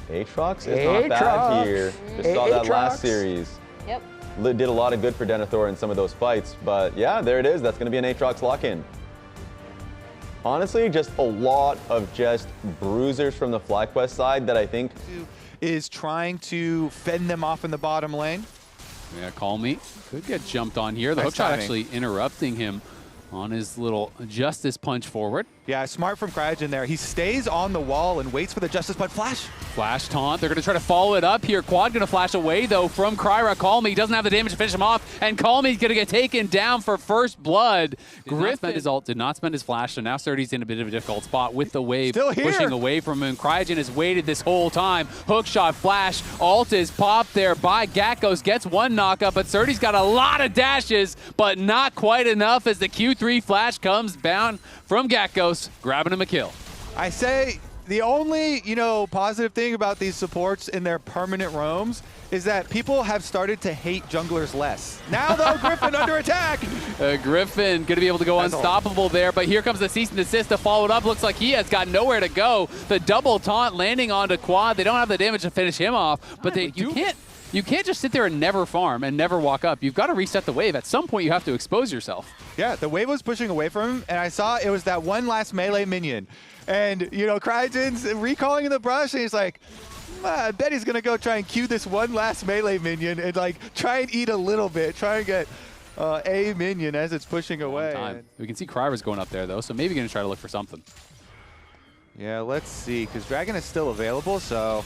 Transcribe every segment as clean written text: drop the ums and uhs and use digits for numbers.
Aatrox is not bad here. Just saw that last series. Yep. Did a lot of good for Denethor in some of those fights. But yeah, there it is. That's going to be an Aatrox lock-in. Honestly, just a lot of just bruisers from the FlyQuest side that I think is trying to fend them off in the bottom lane. Yeah, Call Me could get jumped on here. The Nice hook shot timing. actually interrupting him on his little Justice Punch forward. Yeah, smart from Cryogen there. He stays on the wall and waits for the Justice Punch flash. Flash taunt. They're going to try to follow it up here. Quad going to flash away, though, from Kryra. Call Me doesn't have the damage to finish him off, and Call Me is going to get taken down for first blood. Griffin spent his ult, did not spend his flash, so now Surdy's in a bit of a difficult spot with the wave Still here. pushing away from him. Cryogen has waited this whole time. Hook shot, flash, ult is popped there by Gatkos, gets one knockup, but Surdy's got a lot of dashes, but not quite enough as the Q3 flash comes down from Gatkos, grabbing him a kill. I say the only, positive thing about these supports in their permanent roams is that people have started to hate junglers less. Now, though, Griffin under attack. Griffin going to be able to go unstoppable there, but here comes the cease and desist to follow it up. Looks like he has got nowhere to go. The double taunt landing onto Quad. They don't have the damage to finish him off, but you can't just sit there and never farm and never walk up. You've got to reset the wave. At some point, you have to expose yourself. Yeah, the wave was pushing away from him, and I saw it was that one last melee minion. And, Cryogen's recalling in the brush, and he's like, I bet he's going to go try and Q this one last melee minion and, try and eat a little bit, try and get a minion as it's pushing away. We can see Kryra's going up there, though, so maybe going to try to look for something. Yeah, let's see, because Dragon is still available, so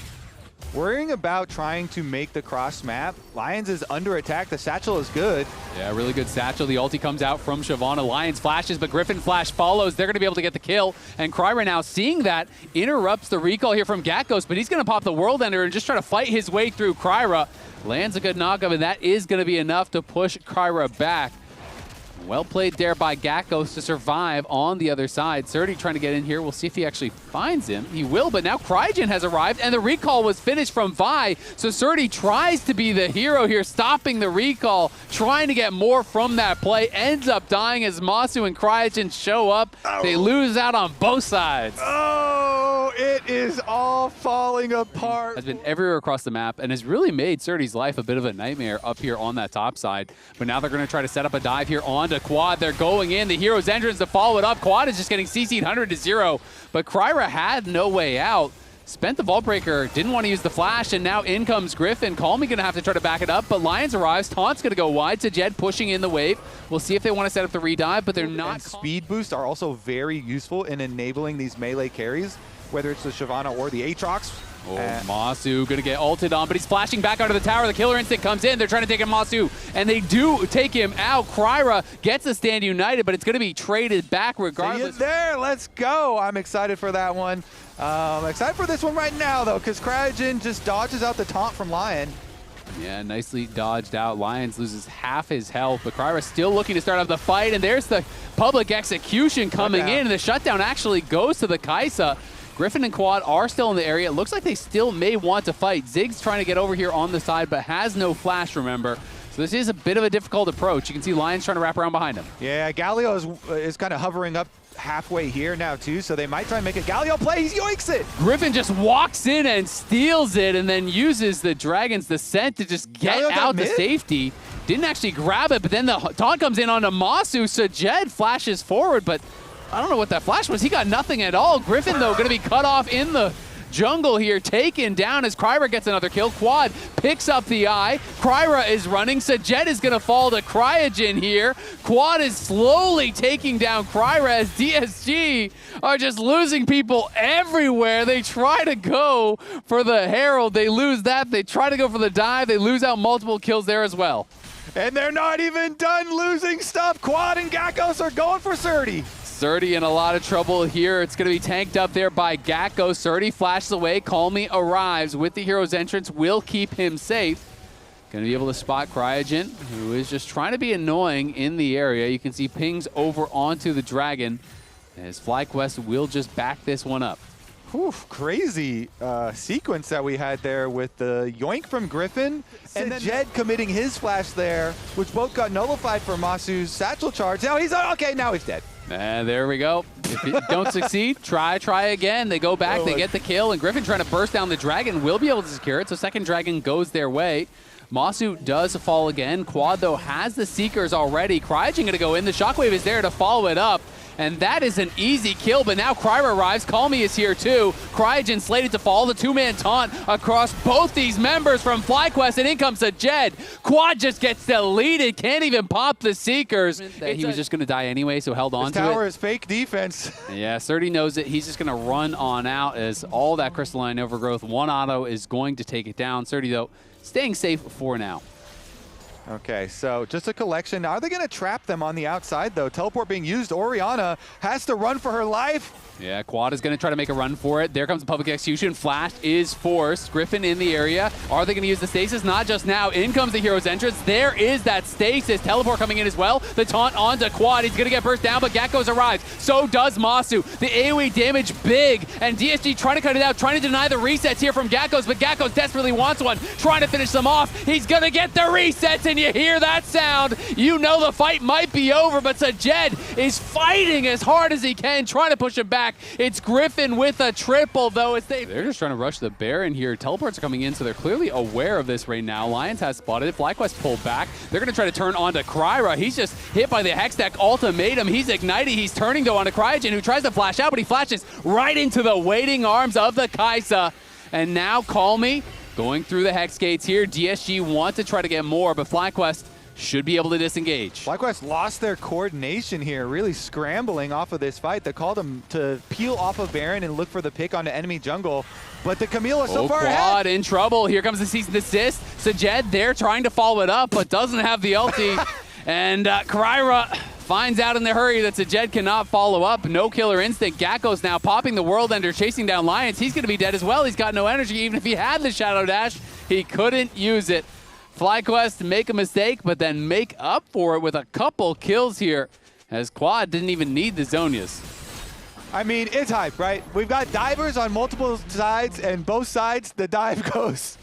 worrying about trying to make the cross map. Lions is under attack. The satchel is good. Yeah, really good satchel. The ulti comes out from Shyvana. Lions flashes, but Griffin flash follows. They're going to be able to get the kill. And Kryra now, seeing that, interrupts the recall here from Gatkos, but he's going to pop the World Ender and just try to fight his way through Kryra. Lands a good knockup, and that is going to be enough to push Kryra back. Well played there by Gatkos to survive on the other side. Surdy trying to get in here. We'll see if he actually finds him. He will, but now Cryogen has arrived, and the recall was finished from Vi. So Surdy tries to be the hero here, stopping the recall, trying to get more from that play. Ends up dying as Masu and Cryogen show up. They lose out on both sides. Oh, it is all falling apart. Has been everywhere across the map and has really made Surdy's life a bit of a nightmare up here on that top side. But now they're going to try to set up a dive here onto Quad. They're going in. The hero's entrance to follow it up. Quad is just getting CC'd 100-0. But Kryra had no way out. Spent the Vault Breaker, didn't want to use the flash, and now in comes Griffin. Call Me going to have to try to back it up, but Lions arrives. Taunt's going to go wide to Jed, pushing in the wave. We'll see if they want to set up the redive, but they're not. And speed boosts are also very useful in enabling these melee carries, whether it's the Shyvana or the Aatrox. Oh, Masu going to get ulted on, but he's flashing back out of the tower. The killer instinct comes in. They're trying to take him Masu, and they do take him out. Kryra gets a stand united, but it's going to be traded back regardless. There, let's go. I'm excited for that one. Excited for this one right now, though, because Cryogen just dodges out the taunt from Lion. Yeah, nicely dodged out. Lions loses half his health, but Kryra still looking to start up the fight, and there's the public execution coming in, and the shutdown actually goes to the Kaza. Griffin and Quad are still in the area. It looks like they still may want to fight. Zig's trying to get over here on the side, but has no flash, remember. So this is a bit of a difficult approach. You can see Lions trying to wrap around behind him. Yeah, Galio is kind of hovering up halfway here now, too, so they might try and make a Galio play. He yoinks it! Griffin just walks in and steals it and then uses the Dragon's Descent to just get out to safety. Didn't actually grab it, but then the taunt comes in onto Masu, so Jed flashes forward, but I don't know what that flash was. He got nothing at all. Griffin, though, going to be cut off in the jungle here, taken down as Kryra gets another kill. Quad picks up the eye. Kryra is running. Sajet is going to fall to Cryogen here. Quad is slowly taking down Kryra as DSG are just losing people everywhere. They try to go for the Herald. They lose that. They try to go for the dive. They lose out multiple kills there as well. And they're not even done losing stuff. Quad and Gatkos are going for Surdy. Surdy in a lot of trouble here. It's going to be tanked up there by Gatkos. Surdy flashes away. Call Me arrives with the hero's entrance. Will keep him safe. Going to be able to spot Cryogen, who is just trying to be annoying in the area. You can see pings over onto the Dragon as FlyQuest will just back this one up. Whew, crazy sequence that we had there with the yoink from Griffin and then Jed committing his flash there, which both got nullified for Masu's satchel charge. Now he's okay. Now he's dead. And there we go. If you don't succeed, try again. They go back, they get the kill, and Griffin trying to burst down the dragon will be able to secure it, so second dragon goes their way. Masu does fall again. Quad, though, has the Seekers already. Cryogen going to go in. The Shockwave is there to follow it up. And that is an easy kill, but now Kryra arrives. Call Me is here too. Cryogen slated to fall. The two-man taunt across both these members from FlyQuest, and in comes a Jed. Quad just gets deleted, can't even pop the Seekers. He was just going to die anyway, so held on to it. This tower is fake defense. Yeah, Surdy knows it. He's just going to run on out as all that crystalline overgrowth. One auto is going to take it down. Surdy, though, staying safe for now. Okay, so just a collection. Are they going to trap them on the outside, though? Teleport being used. Orianna has to run for her life. Yeah, Quad is going to try to make a run for it. There comes the public execution. Flash is forced. Griffin in the area. Are they going to use the stasis? Not just now. In comes the hero's entrance. There is that stasis. Teleport coming in as well. The taunt onto Quad. He's going to get burst down, but Gakko's arrives. So does Masu. The AoE damage big, and DSG trying to cut it out, trying to deny the resets here from Gakko's, but Gakkos desperately wants one, trying to finish them off. He's going to get the resets, and you hear that sound. You know the fight might be over, but Sajed is fighting as hard as he can, trying to push him back. It's Griffin with a triple, though. They're just trying to rush the Baron here. Teleports are coming in, so they're clearly aware of this right now. Lions has spotted it. FlyQuest pulled back. They're going to try to turn onto Kryra. He's just hit by the Hextech ultimatum. He's igniting. He's turning, though, onto Cryogen, who tries to flash out, but he flashes right into the waiting arms of the Kaza. And now Call Me going through the Hex gates here. DSG want to try to get more, but FlyQuest should be able to disengage. FlyQuest lost their coordination here, really scrambling off of this fight. They called him to peel off of Baron and look for the pick onto enemy jungle, but the Camille is so far ahead. Quad in trouble. Here comes the cease and desist. Sajed there trying to follow it up, but doesn't have the ulti. And Kryra finds out in the hurry that Sajed cannot follow up. No killer instinct. Gakko's now popping the World Ender, chasing down Lions. He's going to be dead as well. He's got no energy. Even if he had the Shadow Dash, he couldn't use it. FlyQuest make a mistake, but then make up for it with a couple kills here, as Quad didn't even need the Zonias. I mean, it's hype, right? We've got divers on multiple sides, and both sides, the dive goes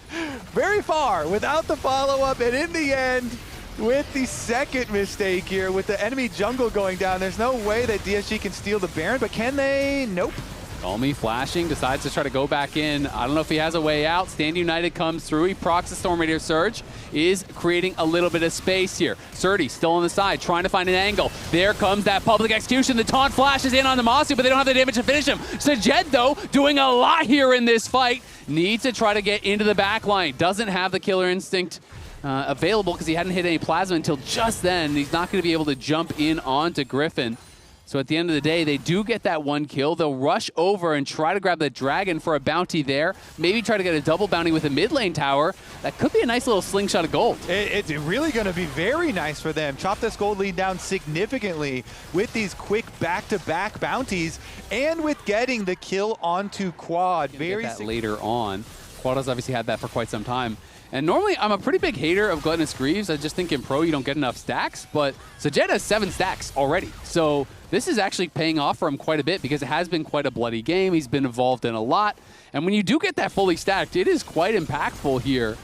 very far without the follow-up, and in the end, with the second mistake here, with the enemy jungle going down, there's no way that DSG can steal the Baron, but can they? Nope. Call Me flashing, decides to try to go back in. I don't know if he has a way out. Stand United comes through. He procs the Storm Raider Surge, is creating a little bit of space here. Surdy still on the side, trying to find an angle. There comes that public execution. The taunt flashes in onto Masu, but they don't have the damage to finish him. Sajed, though, doing a lot here in this fight. Needs to try to get into the back line. Doesn't have the killer instinct available because he hadn't hit any plasma until just then. He's not going to be able to jump in onto Griffin. So at the end of the day, they do get that one kill. They'll rush over and try to grab the dragon for a bounty there. Maybe try to get a double bounty with a mid lane tower. That could be a nice little slingshot of gold. It's really going to be very nice for them. Chop this gold lead down significantly with these quick back-to-back bounties and with getting the kill onto Quad. Very get that later on. Quad has obviously had that for quite some time. And normally, I'm a pretty big hater of Gluttonous Greaves. I just think in Pro, you don't get enough stacks. But Sajed has 7 stacks already. So this is actually paying off for him quite a bit because it has been quite a bloody game. He's been involved in a lot. And when you do get that fully stacked, it is quite impactful here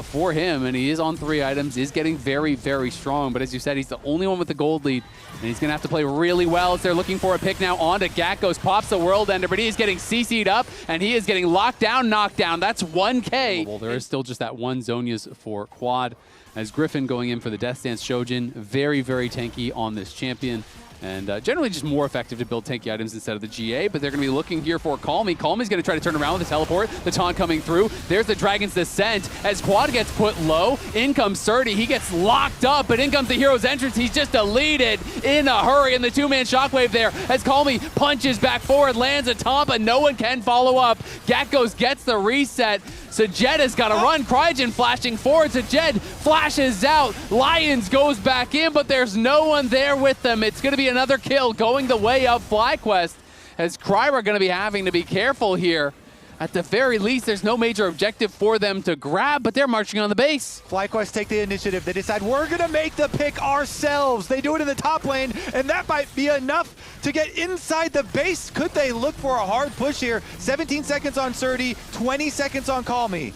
for him. And he is on 3 items, is getting very, very strong. But as you said, he's the only one with the gold lead. And he's going to have to play really well as they're looking for a pick now onto Gakkos. Pops the World Ender, but he is getting CC'd up, and he is getting locked down, knocked down. That's 1K. Well, there is still just that one Zonias for Quad. As Griffin going in for the Death Stance Shojin. Very, very tanky on this champion. And generally just more effective to build tanky items instead of the GA, but they're going to be looking here for Call Me. Call Me's going to try to turn around with the teleport. The taunt coming through. There's the Dragon's Descent as Quad gets put low. In comes Surdy. He gets locked up, but in comes the hero's entrance. He's just deleted in a hurry, and the two-man shockwave there as Call Me punches back forward, lands a taunt, but no one can follow up. Gakkos gets the reset. Sajed has got to run. Cryogen flashing forward. Sajed flashes out. Lions goes back in, but there's no one there with them. It's going to be another kill going the way of FlyQuest, as Kryra going to be having to be careful here. At the very least, there's no major objective for them to grab, but they're marching on the base. FlyQuest take the initiative. They decide, we're going to make the pick ourselves. They do it in the top lane, and that might be enough to get inside the base. Could they look for a hard push here? 17 seconds on Surdy, 20 seconds on Call Me.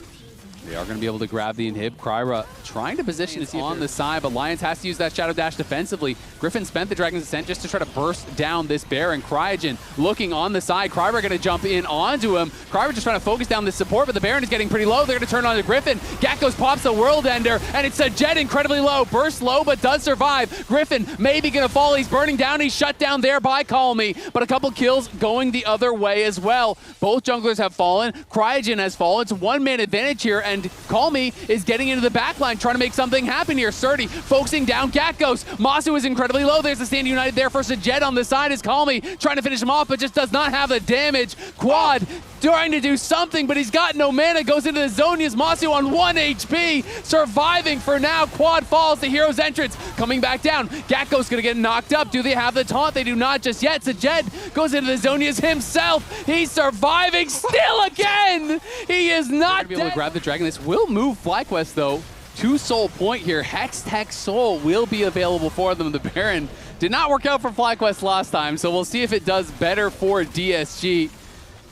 They are going to be able to grab the inhib. Kryra trying to position it on the side, but Lions has to use that Shadow Dash defensively. Griffin spent the Dragon's Ascent just to try to burst down this Baron. Cryogen looking on the side. Kryber going to jump in onto him. Kryber just trying to focus down the support, but the Baron is getting pretty low. They're going to turn on to Griffin. Gakkos pops the World Ender, and it's a Jet incredibly low. Burst low, but does survive. Griffin maybe going to fall. He's burning down. He's shut down there by Call Me, but a couple kills going the other way as well. Both junglers have fallen. Cryogen has fallen. It's a one-man advantage here, and Call Me is getting into the backline, trying to make something happen here. Surdy focusing down Gakkos. Masu is incredibly low. There's the Stand United there for Jet on the side is Call Me, trying to finish him off, but just does not have the damage. Quad trying to do something, but he's got no mana. Goes into the Zhonya's. Masu on 1 HP, surviving for now. Quad falls to Hero's Entrance, coming back down. Gakkos gonna get knocked up. Do they have the taunt? They do not just yet. Jet goes into the Zhonya's himself. He's surviving still again. He is not be able to grab the Dragon. This will move FlyQuest though to Soul Point here. Hex Tech Soul will be available for them. The Baron did not work out for FlyQuest last time, so we'll see if it does better for DSG.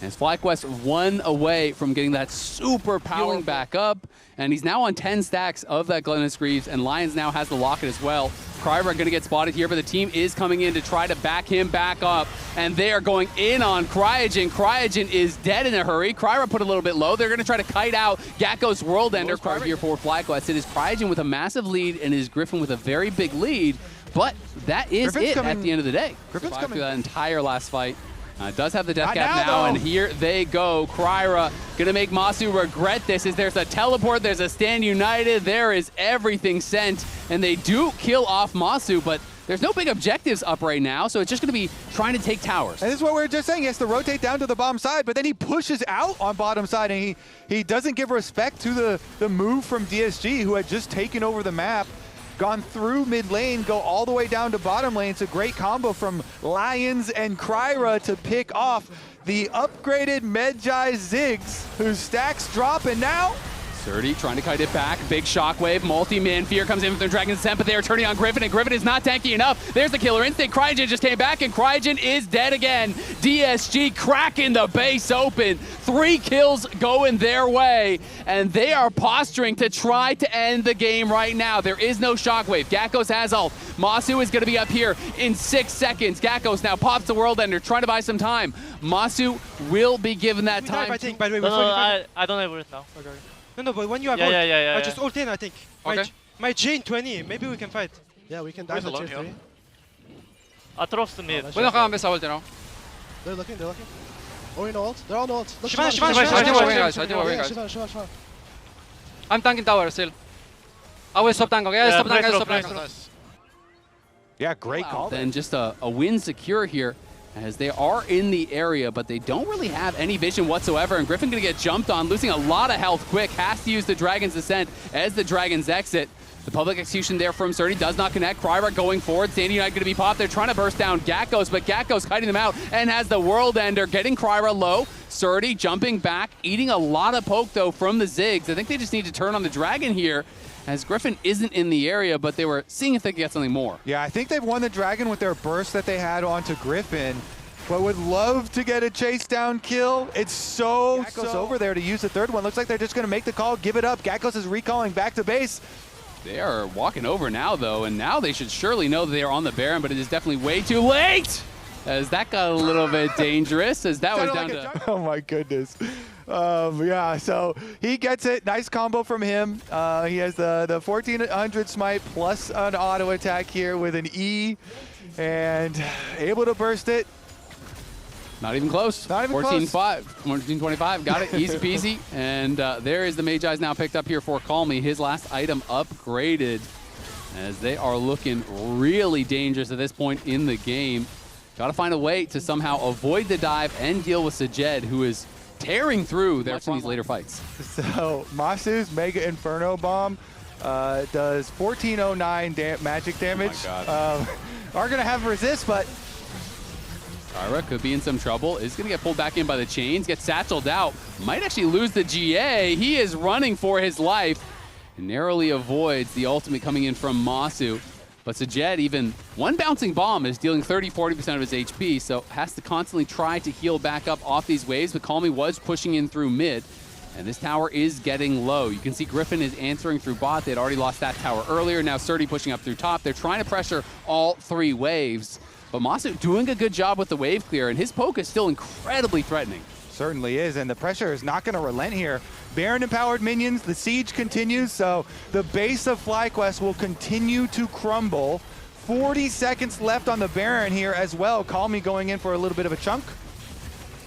As FlyQuest 1 away from getting that super power back up, and he's now on 10 stacks of that Glennis Greaves, and Lions now has the Locket as well. Kryber going to get spotted here, but the team is coming in to try to back him back up, and they are going in on Cryogen. Cryogen is dead in a hurry. Kryber put a little bit low. They're going to try to kite out Gakkos World Ender. Kryber here for FlyQuest. It is Cryogen with a massive lead, and it is Griffin with a very big lead, but that is Griffin's it at the end of the day. Griffin's coming through that entire last fight. Does have the death cap now, and here they go. Kryra gonna make Masu regret this. There's a teleport, there's a Stand United, there is everything sent, and they do kill off Masu, but there's no big objectives up right now, so it's just gonna be trying to take towers. And this is what we were just saying. He has to rotate down to the bottom side, but then he pushes out on bottom side, and he doesn't give respect to the move from DSG, who had just taken over the map, gone through mid lane, go all the way down to bottom lane. It's a great combo from Lions and Kryra to pick off the upgraded Medjai Ziggs, whose stacks drop, and now Surdy trying to kite it back. Big shockwave. Multi-man fear comes in with their Dragon's Ascent, but they are turning on Griffin, and Griffin is not tanky enough. There's the killer instinct. Cryogen just came back, and Cryogen is dead again. DSG cracking the base open. 3 kills going their way, and they are posturing to try to end the game right now. There is no shockwave. Gakkos has ult. Masu is going to be up here in 6 seconds. Gakkos now pops the World Ender, trying to buy some time. Masu will be given that time. I think, by the way, I don't have it now. Okay. No, but when you have ult, I just ult in, I think. Okay. My Jane 20, maybe we can fight. Yeah, we can dive the tier 3. I trust mid. They're looking. Oh, in ult. They're on ult. Look, Shivan. I'm tanking tower still. I will stop tank, okay? Stop tank. yeah, great call. Then just a win secure here, as they are in the area, but they don't really have any vision whatsoever, and Griffin gonna get jumped on, losing a lot of health quick, has to use the Dragon's Ascent as the Dragons exit. The public execution there from Surdy does not connect. Kryber going forward. Sandy United going to be popped. They're trying to burst down Gakkos, but Gakkos kiting them out and has the World Ender, getting Kryber low. Surdy jumping back, eating a lot of poke though from the Ziggs. I think they just need to turn on the Dragon here, as Griffin isn't in the area, but they were seeing if they could get something more. Yeah, I think they've won the Dragon with their burst that they had onto Griffin, but would love to get a chase down kill. It's so over there to use the third one. Looks like they're just going to make the call, give it up. Gakkos is recalling back to base. They are walking over now, though, and now they should surely know that they are on the Baron, but it is definitely way too late, as that got a little bit dangerous, as that was down to... Oh, my goodness. Yeah, so he gets it. Nice combo from him. He has the 1400 smite plus an auto attack here with an E, and able to burst it. Not even close. Not even close. 1425, got it, easy peasy. And there is the Medjai's now picked up here for Call Me. His last item upgraded, as they are looking really dangerous at this point in the game. Got to find a way to somehow avoid the dive and deal with Sajed, who is tearing through their these later fights. So Masu's Mega Inferno Bomb does 1409 magic damage. Oh my God. Are going to have resist, but Kyra could be in some trouble. Is going to get pulled back in by the chains, gets satcheled out. Might actually lose the GA. He is running for his life. And narrowly avoids the ultimate coming in from Masu. But Sajed, even one bouncing bomb is dealing 30-40% of his HP, so has to constantly try to heal back up off these waves. But Call Me was pushing in through mid. And this tower is getting low. You can see Griffin is answering through bot. They had already lost that tower earlier. Now Surdy pushing up through top. They're trying to pressure all 3 waves. But Masu doing a good job with the wave clear, and his poke is still incredibly threatening. Certainly is, and the pressure is not going to relent here. Baron-empowered minions, the siege continues, so the base of FlyQuest will continue to crumble. 40 seconds left on the Baron here as well. Call me going in for a little bit of a chunk.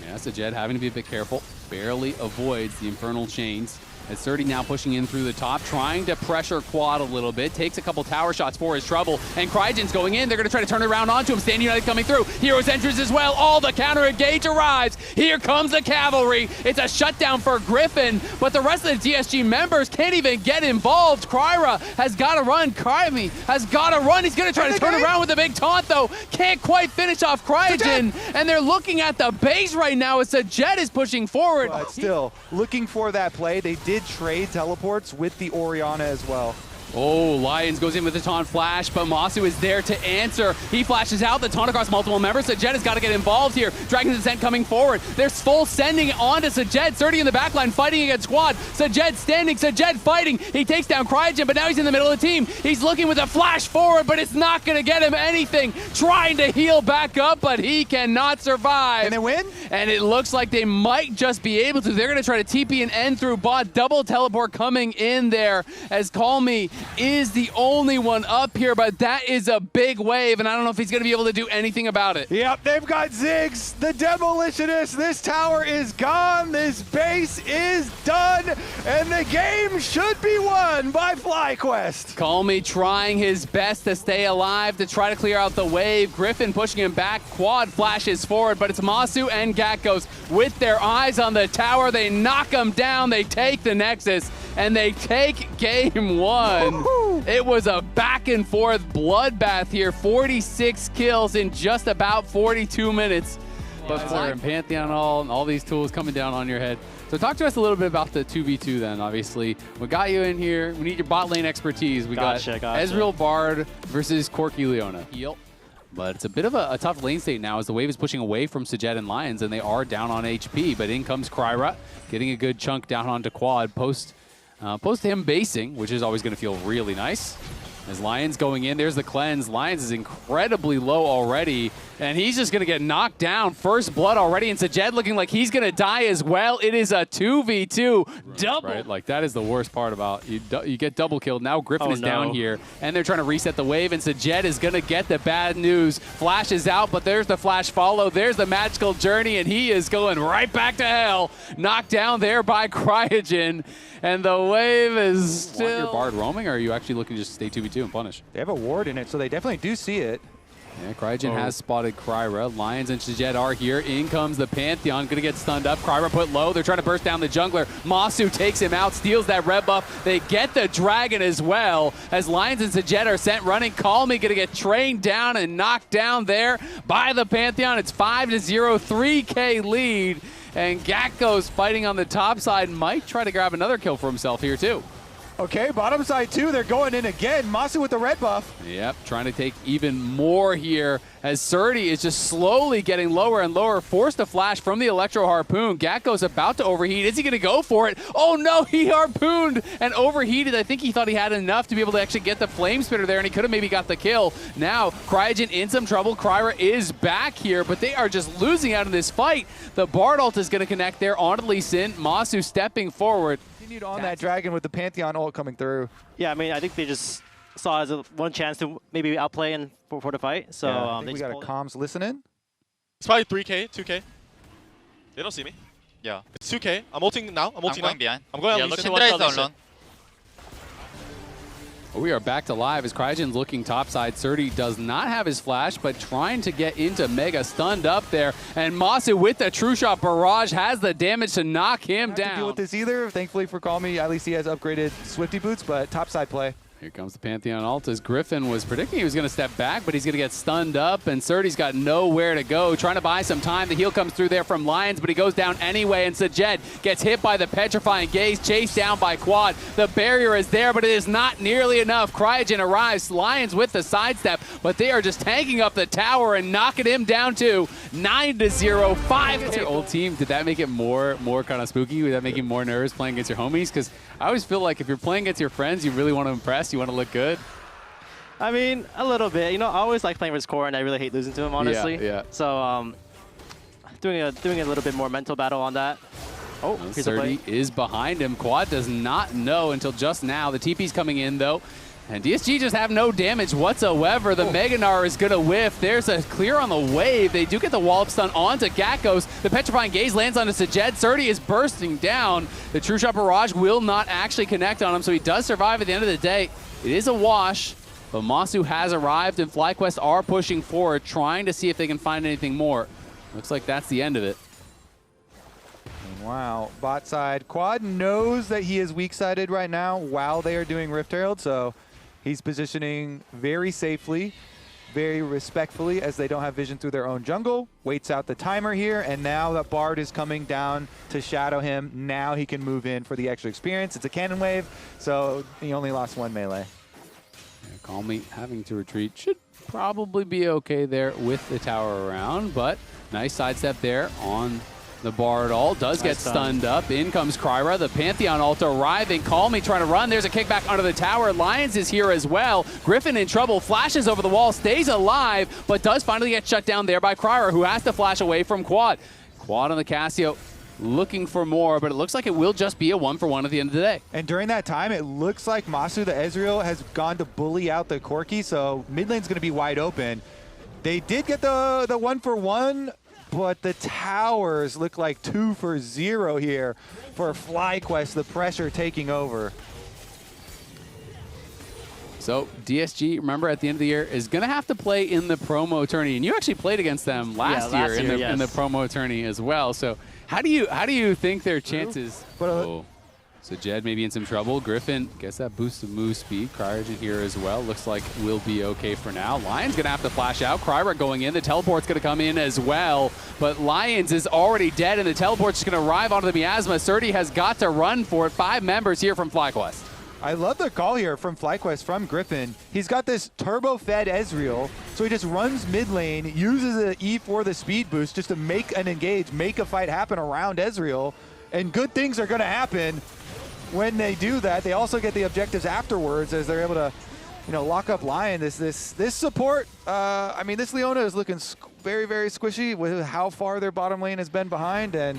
Yeah, so Jed having to be a bit careful. Barely avoids the Infernal Chains. As Surdy now pushing in through the top, trying to pressure Quad a little bit. Takes a couple tower shots for his trouble. And Cryogen's going in. They're going to try to turn it around onto him. Stand United coming through. Heroes enters as well. All the counter engage arrives. Here comes the cavalry. It's a shutdown for Griffin. But the rest of the DSG members can't even get involved. Kryra has got to run. Krymi has got to run. He's going to try to turn around with a big taunt, though. Can't quite finish off Cryogen. And they're looking at the base right now as the Jet is pushing forward. But still, looking for that play. They did trade teleports with the Orianna as well. Oh, Lions goes in with the taunt flash, but Masu is there to answer. He flashes out the taunt across multiple members. Sajet has got to get involved here. Dragon's Descent coming forward. There's full sending onto Sajet. Surdy in the backline fighting against Squad. Sajet standing, Sajet fighting. He takes down Cryogen, but now he's in the middle of the team. He's looking with a flash forward, but it's not going to get him anything. Trying to heal back up, but he cannot survive. And they win? And it looks like they might just be able to. They're going to try to TP and end through bot. Double teleport coming in there as Call Me is the only one up here, but that is a big wave, and I don't know if he's going to be able to do anything about it. Yep, they've got Ziggs, the Demolitionist. This tower is gone. This base is done, and the game should be won by FlyQuest. Call Me trying his best to stay alive, to try to clear out the wave. Griffin pushing him back. Quad flashes forward, but it's Masu and Gatkos with their eyes on the tower. They knock him down. They take the Nexus, and they take game 1. It was a back and forth bloodbath here. 46 kills in just about 42 minutes. But for Pantheon all these tools coming down on your head. So talk to us a little bit about the 2v2 then, obviously. We got you in here. We need your bot lane expertise. We got Ezreal Bard versus Corki Leona. But it's a bit of a tough lane state now as the wave is pushing away from Sajet and Lions, and they are down on HP. But in comes Kryra, getting a good chunk down onto Quad post him basing, which is always going to feel really nice. As Lions going in, there's the cleanse. Lions is incredibly low already, and he's just going to get knocked down. First blood already, and Sajet looking like he's going to die as well. It is a 2v2 double. Right, like that is the worst part about you get double killed. Now Griffin is down here, and they're trying to reset the wave, and Sajet is going to get the bad news. Flash is out, but there's the flash follow. There's the magical journey, and he is going right back to hell. Knocked down there by Cryogen, and the wave is still... Want your Bard roaming, or are you actually looking to just stay 2v2 and punish? They have a ward in it, so they definitely do see it. Yeah, Cryogen has spotted Kryra. Lions and Sajet are here. In comes the Pantheon. Going to get stunned up. Kryra put low. They're trying to burst down the jungler. Masu takes him out, steals that red buff. They get the dragon as well. As Lions and Sajet are sent running. Call Me going to get trained down and knocked down there by the Pantheon. It's 5-0, 3K lead. And Gatkos fighting on the top side might try to grab another kill for himself here too. Okay, bottom side too, they're going in again. Masu with the red buff. Yep, trying to take even more here as Surdy is just slowly getting lower and lower, forced to flash from the Electro Harpoon. Gatko's about to overheat. Is he going to go for it? Oh no, he harpooned and overheated. I think he thought he had enough to be able to actually get the Flame Spitter there, and he could have maybe got the kill. Now, Cryogen in some trouble. Kryra is back here, but they are just losing out in this fight. The Bard ult is going to connect there onto Lee Sin. Masu stepping forward. Continued on that dragon with the Pantheon ult coming through. Yeah, I mean, I think they just saw it as one chance to maybe outplay and for the fight. So I think we got a comms listening. It's probably 3K, 2K. They don't see me. Yeah. It's 2K. I'm ulting now. I'm ulting going behind. I'm going yeah, on Lee Sin. Syndra is alone. We are back to live as Cryogen's looking topside. Surdy does not have his flash, but trying to get into Mega, stunned up there. And Masu with the True Shot Barrage has the damage to knock him down. Not to deal with this either. Thankfully for Call Me, at least he has upgraded Swifty boots, but topside play. Here comes the Pantheon ult as Griffin was predicting he was going to step back, but he's going to get stunned up, and Surdy's got nowhere to go. Trying to buy some time. The heal comes through there from Lions, but he goes down anyway, and Sajed gets hit by the Petrifying Gaze, chased down by Quad. The barrier is there, but it is not nearly enough. Cryogen arrives, Lions with the sidestep, but they are just tanking up the tower and knocking him down to 9-0, 5. Against your old team, did that make it more kind of spooky? Would that make you more nervous playing against your homies? Because I always feel like if you're playing against your friends, you really want to impress. You want to look good? I mean, a little bit. You know, I always like playing with Core, and I really hate losing to him, honestly. Yeah. So, doing a little bit more mental battle on that. Oh, here's a play. Surdy is behind him. Quad does not know until just now. The TP's coming in, though. And DSG just have no damage whatsoever. The Meganar is going to whiff. There's a clear on the wave. They do get the wallop stun onto Gakkos. The Petrifying Gaze lands onto Sajed. Surdy is bursting down. The True Shot Barrage will not actually connect on him, so he does survive at the end of the day. It is a wash, but Masu has arrived, and FlyQuest are pushing forward, trying to see if they can find anything more. Looks like that's the end of it. Wow, bot side. Quad knows that he is weak-sided right now while they are doing Rift Herald, so he's positioning very safely, very respectfully, as they don't have vision through their own jungle. Waits out the timer here, and now that Bard is coming down to shadow him. Now he can move in for the extra experience. It's a cannon wave, so he only lost 1 melee. Yeah, Call Me having to retreat should probably be okay there with the tower around, but nice sidestep there on the Bard ult. Does get stunned up. In comes Kryra. The Pantheon ult arriving. Call Me trying to run. There's a kickback under the tower. Lions is here as well. Griffin in trouble. Flashes over the wall. Stays alive, but does finally get shut down there by Kryra, who has to flash away from Quad. Quad on the Cassio looking for more, but it looks like it will just be a 1-for-1 at the end of the day. And during that time, it looks like Masu, the Ezreal, has gone to bully out the Corki, so mid lane's going to be wide open. They did get the 1-for-1, but the towers look like 2-for-0 here for FlyQuest, the pressure taking over. So DSG, remember, at the end of the year, is going to have to play in the promo tourney. And you actually played against them last year in the promo tourney as well. So how do you think their chances? Oh. So Jed maybe in some trouble. Griffin gets that boost of move speed. Cryogen here as well. Looks like we'll be okay for now. Lions going to have to flash out. Kryra going in. The teleport's going to come in as well. But Lions is already dead, and the teleport's just going to arrive onto the miasma. Surdy has got to run for it. 5 members here from FlyQuest. I love the call here from FlyQuest, from Griffin. He's got this turbo-fed Ezreal, so he just runs mid lane, uses an E for the speed boost just to make an engage, make a fight happen around Ezreal, and good things are going to happen when they do that. They also get the objectives afterwards as they're able to, lock up Lion. This support, I mean, this Leona is looking very, very squishy with how far their bottom lane has been behind, and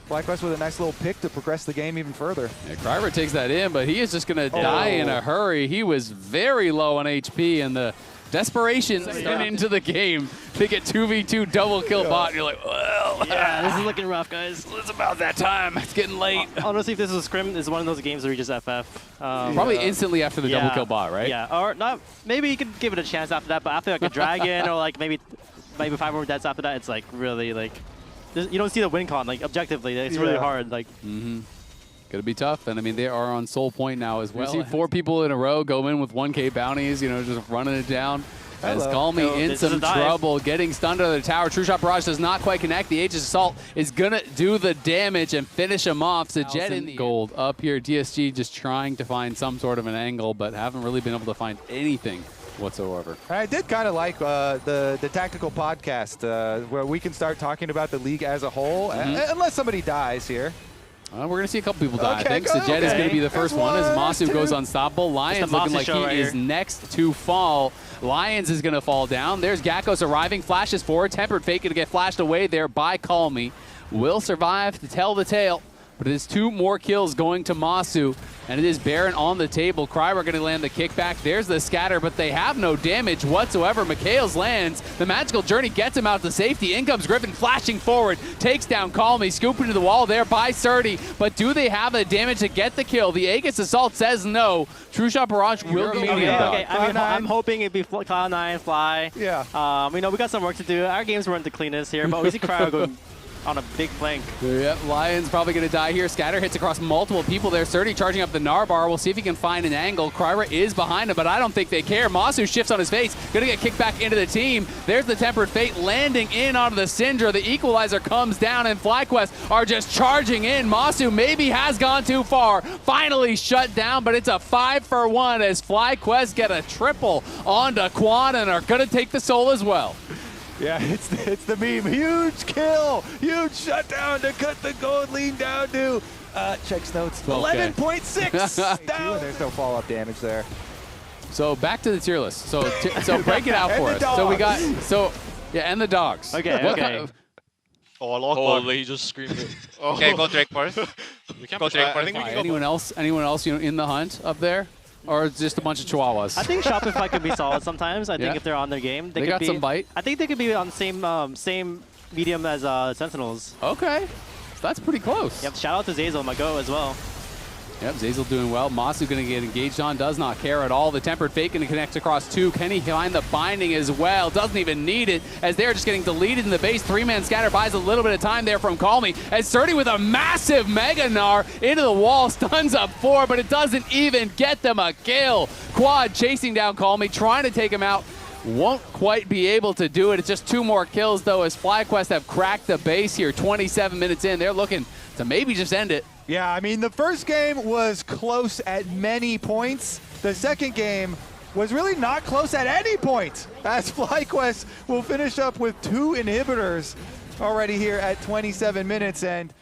FlyQuest with a nice little pick to progress the game even further. Yeah, Kryra takes that in, but he is just going to die in a hurry. He was very low on HP, and the desperation into the game to get 2v2 double kill bot. You're like, well, yeah, this is looking rough, guys. It's about that time. It's getting late. Honestly, if this is a scrim, it's one of those games where you just FF. Probably instantly after the double kill bot, right? Yeah, or not. Maybe you could give it a chance after that, but after like a dragon or like maybe 5 more deaths after that, it's like really like. You don't see the win con, like, objectively. It's really hard. Like, Gonna be tough, and I mean, they are on soul point now as well. We see 4 people in a row go in with 1K bounties, just running it down. As Call Me in some trouble, getting stunned under the tower. True Shot Barrage does not quite connect. The Aegis Assault is gonna do the damage and finish him off. So Jet in the gold up here. DSG just trying to find some sort of an angle, but haven't really been able to find anything whatsoever. I did kind of like the tactical podcast where we can start talking about the league as a whole, unless somebody dies here. We're going to see a couple people die. I think Sajed is going to be the first one as Masu goes unstoppable. Lions looking like he is next to fall. Lions is going to fall down. There's Gakkos arriving. Flashes forward. Tempered Fate going to get flashed away there by Call Me. Will survive to tell the tale. But it is 2 more kills going to Masu, and it is Baron on the table. Kryra going to land the kickback. There's the scatter, but they have no damage whatsoever. Mikhails lands. The magical journey gets him out to safety. In comes Griffin flashing forward. Takes down Call Me, scooping to the wall there by Surdy. But do they have the damage to get the kill? The Aegis Assault says no. True Shot Barrage will be medium dog. Okay. I mean, I'm hoping it'd be Cloud9, Fly. Yeah. We got some work to do. Our games weren't the cleanest here, but we see Kryra going on a big flank. Yep, Lion's probably going to die here. Scatter hits across multiple people there. Surdy charging up the Narbar. We'll see if he can find an angle. Kryra is behind him, but I don't think they care. Masu shifts on his face. Going to get kicked back into the team. There's the Tempered Fate landing in onto the Syndra. The Equalizer comes down, and FlyQuest are just charging in. Masu maybe has gone too far. Finally shut down, but it's a 5-for-1 as FlyQuest get a triple onto Quan and are going to take the soul as well. Yeah, it's the meme. Huge kill, huge shutdown to cut the gold lead down to, checks notes, 11.6 down. And there's no follow-up damage there. So back to the tier list. So break it out for us. So we got, and the dogs. Okay. Holy, he just screamed it. Okay, go Drake first. We can't Go push that. Drake I think we can Anyone else, in the hunt up there? Or it's just a bunch of chihuahuas? I think Shopify can be solid sometimes. I think if they're on their game, they could got be, some bite. I think they could be on the same medium as Sentinels. Okay, so that's pretty close. Yep. Shout out to Zazel, my go as well. Yep, Zazel doing well. Masu going to get engaged on, does not care at all. The Tempered Fate going to connect across two. Can he find the binding as well? Doesn't even need it as they're just getting deleted in the base. Three-man scatter buys a little bit of time there from Call Me. As Surdy with a massive Mega Gnar into the wall, stuns up 4, but it doesn't even get them a kill. Quad chasing down Call Me, trying to take him out. Won't quite be able to do it. It's just 2 more kills, though, as FlyQuest have cracked the base here. 27 minutes in. They're looking to maybe just end it. Yeah, I mean, the first game was close at many points. The second game was really not close at any point, as FlyQuest will finish up with 2 inhibitors already here at 27 minutes. And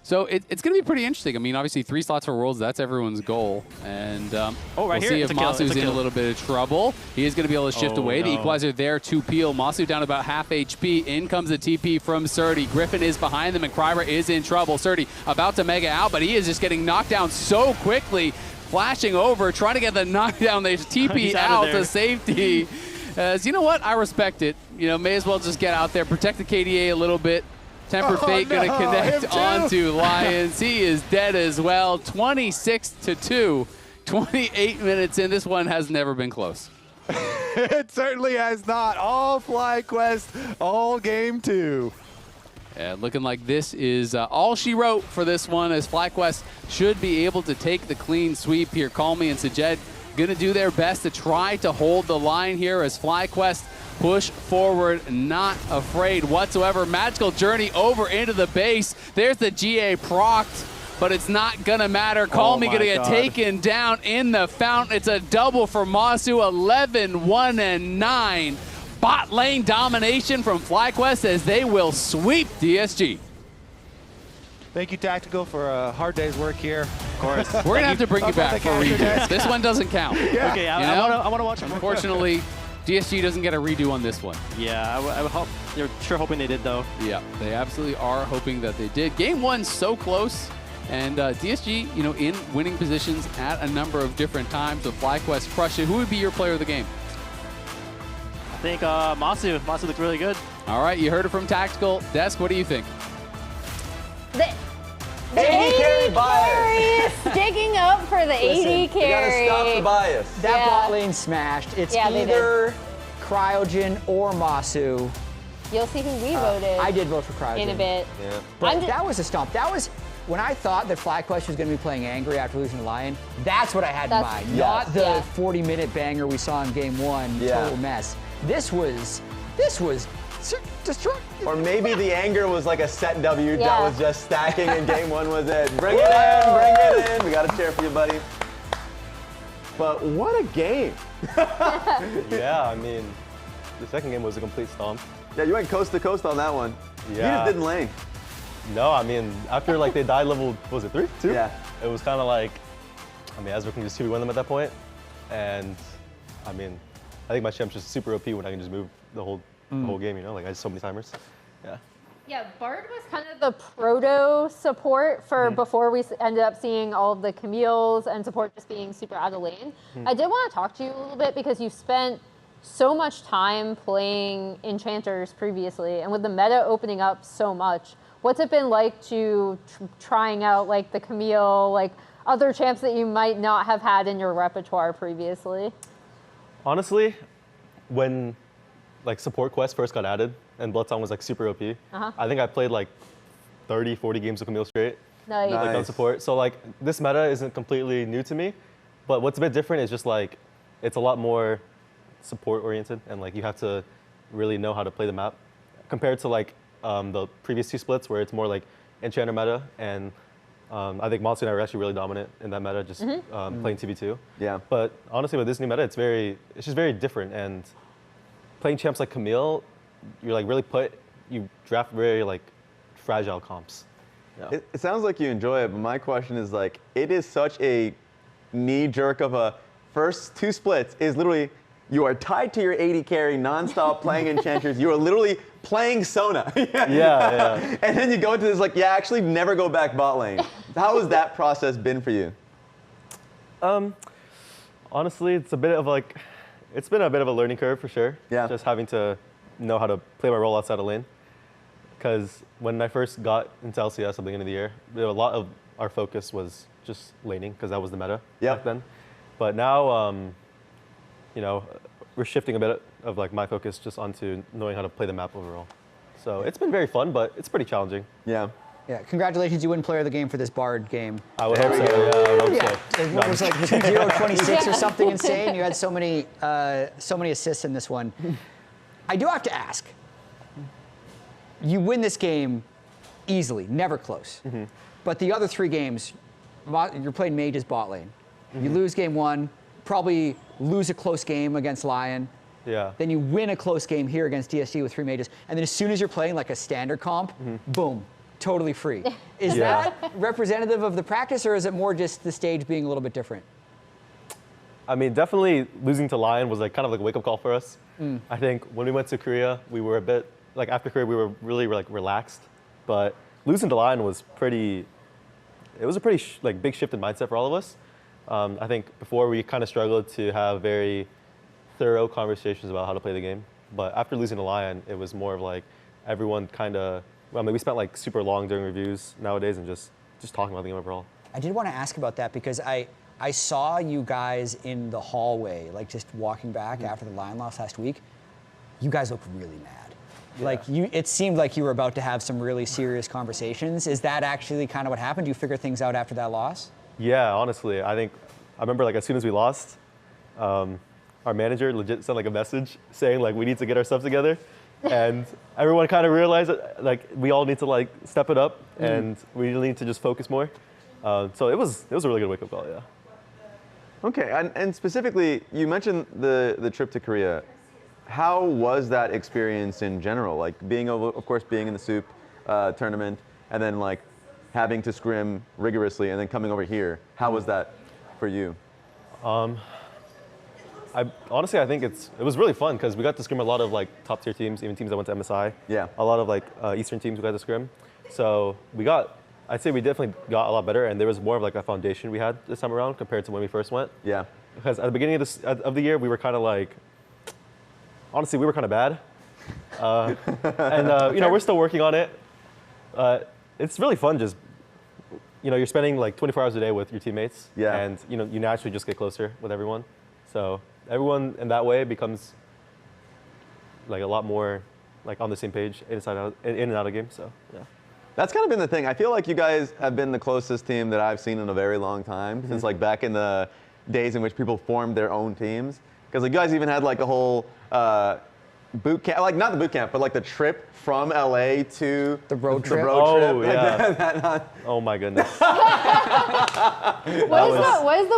so it's going to be pretty interesting. I mean, obviously 3 slots for Worlds, that's everyone's goal. And we'll see if Masu's in a little bit of trouble. He is going to be able to shift away. The Equalizer there to peel. Masu down about half HP. In comes the TP from Surdy. Griffin is behind them, and Kryra is in trouble. Surdy about to mega out, but he is just getting knocked down so quickly. Flashing over, trying to get the knockdown. They TP out to safety. As you know what? I respect it. You know, may as well just get out there, protect the KDA a little bit. Tempered Fate going to connect onto Lions. He is dead as well. 26-2. 28 minutes in. This one has never been close. It certainly has not. All FlyQuest, all game 2. Yeah, looking like this is all she wrote for this one, as FlyQuest should be able to take the clean sweep here. Call Me and Sajed going to do their best to try to hold the line here as FlyQuest push forward, not afraid whatsoever. Magical Journey over into the base. There's the GA procced, but it's not going to matter. Call Me going to get taken down in the fountain. It's a double for Masu, 11-1-9. Bot lane domination from FlyQuest as they will sweep DSG. Thank you, Tactical, for a hard day's work here. Of course. We're going to have to bring you back for a redo. This one doesn't count. Yeah. Okay, I want to watch it. Unfortunately, DSG doesn't get a redo on this one. Yeah, I would hope. They're sure hoping they did, though. Yeah, they absolutely are hoping that they did. Game 1 so close, and DSG, you know, in winning positions at a number of different times. So FlyQuest crushed it. Who would be your player of the game? I think Masu. Masu looked really good. All right, you heard it from Tactical. Desk, what do you think? The AD carry sticking up for the AD carry. You gotta stop the bias. That bot lane smashed. It's either Cryogen or Masu. You'll see who we voted. I did vote for Cryogen. In a bit. Yeah. But that was a stomp. That was when I thought that FlyQuest was going to be playing angry after losing to Lion. That's what I had in mind. Not the 40-minute banger we saw in game 1. Total mess. This was destructive. Or maybe the anger was like a set W that was just stacking and game 1 was it. Bring it in, bring it in. We got a chair for you, buddy. But what a game. Yeah, I mean, the second game was a complete stomp. Yeah, you went coast to coast on that one. Yeah. You just didn't lane. No, I mean, after like they died level, what was it, 3? 2? Yeah. It was kind of like, I mean, Ezra can just 2v1 them at that point. And I mean, I think my champ's just super OP when I can just move the whole game, you know? Like, I had so many timers. Yeah. Yeah, Bard was kind of the proto support for before we ended up seeing all of the Camille's and support just being super out of lane. I did want to talk to you a little bit because you spent so much time playing Enchanters previously, and with the meta opening up so much, what's it been like to trying out like the Camille, like other champs that you might not have had in your repertoire previously? Honestly, when like support quest first got added and Bloodsong was like super OP, I think I played like 30, 40 games of Camille straight. Nice. Like on support. So like this meta isn't completely new to me, but what's a bit different is just like it's a lot more support oriented, and like you have to really know how to play the map compared to like the previous 2 splits where it's more like enchanter meta, and I think Monster and I were actually really dominant in that meta, just playing TV2. Yeah. But honestly, with this new meta, it's just very different, and playing champs like Camille, you're like really you draft very like fragile comps. Yeah. It sounds like you enjoy it, but my question is like, it is such a knee jerk of a first 2 splits is literally you are tied to your 80 carry nonstop playing enchanters. You are literally playing Sona. Yeah. And then you go into this like, yeah, actually never go back bot lane. How has that process been for you? Honestly, it's been a bit of a learning curve for sure. Yeah. Just having to know how to play my role outside of lane. Because when I first got into LCS at the beginning of the year, a lot of our focus was just laning because that was the meta back then. But now, you know, we're shifting a bit of like my focus just onto knowing how to play the map overall. So it's been very fun, but it's pretty challenging. Yeah. Yeah, congratulations, you win player of the game for this Bard game. I would hope so, yeah, I would hope so. It was like 0-26 or something insane. You had so many assists in this one. I do have to ask, you win this game easily, never close. But the other 3 games, you're playing mages bot lane. You lose game 1, probably lose a close game against Lion. Yeah. Then you win a close game here against DSG with 3 mages. And then as soon as you're playing like a standard comp, boom, totally free. Is that representative of the practice, or is it more just the stage being a little bit different? I mean, definitely losing to Lion was like kind of like a wake-up call for us. I think when we went to Korea, we were a bit, like after Korea, we were really like relaxed. But losing to Lion was it was a pretty like big shift in mindset for all of us. I think before we kind of struggled to have very thorough conversations about how to play the game. But after losing to Lion, it was more of like everyone kind of, I mean, we spent like super long during reviews nowadays and just talking about the game overall. I did want to ask about that because I saw you guys in the hallway, like just walking back after the Lion loss last week. You guys looked really mad. Yeah. Like it seemed like you were about to have some really serious conversations. Is that actually kind of what happened? Do you figure things out after that loss? Yeah, honestly, I remember like as soon as we lost, our manager legit sent like a message saying like we need to get our stuff together, and everyone kind of realized that like we all need to like step it up and we really need to just focus more. So it was a really good wake up call, yeah. Okay, and specifically, you mentioned the trip to Korea. How was that experience in general? Like being of course being in the Soup tournament, and then like having to scrim rigorously, and then coming over here. How was that for you? Honestly, I think it was really fun because we got to scrim a lot of like top tier teams, even teams that went to MSI. Yeah. A lot of like Eastern teams we got to scrim. So I'd say we definitely got a lot better, and there was more of like a foundation we had this time around compared to when we first went. Yeah. Because at the beginning of the year, we were kind of like, honestly, we were kind of bad. And you know, we're still working on it. It's really fun just, you know, you're spending like 24 hours a day with your teammates. Yeah. And you know, you naturally just get closer with everyone. So everyone in that way becomes like a lot more like on the same page in and out of game. So yeah. That's kind of been the thing. I feel like you guys have been the closest team that I've seen in a very long time, since like back in the days in which people formed their own teams. Because like you guys even had like a whole boot camp, like not the boot camp, but like the trip from LA to the road trip. Oh, yeah. Oh my goodness. What is the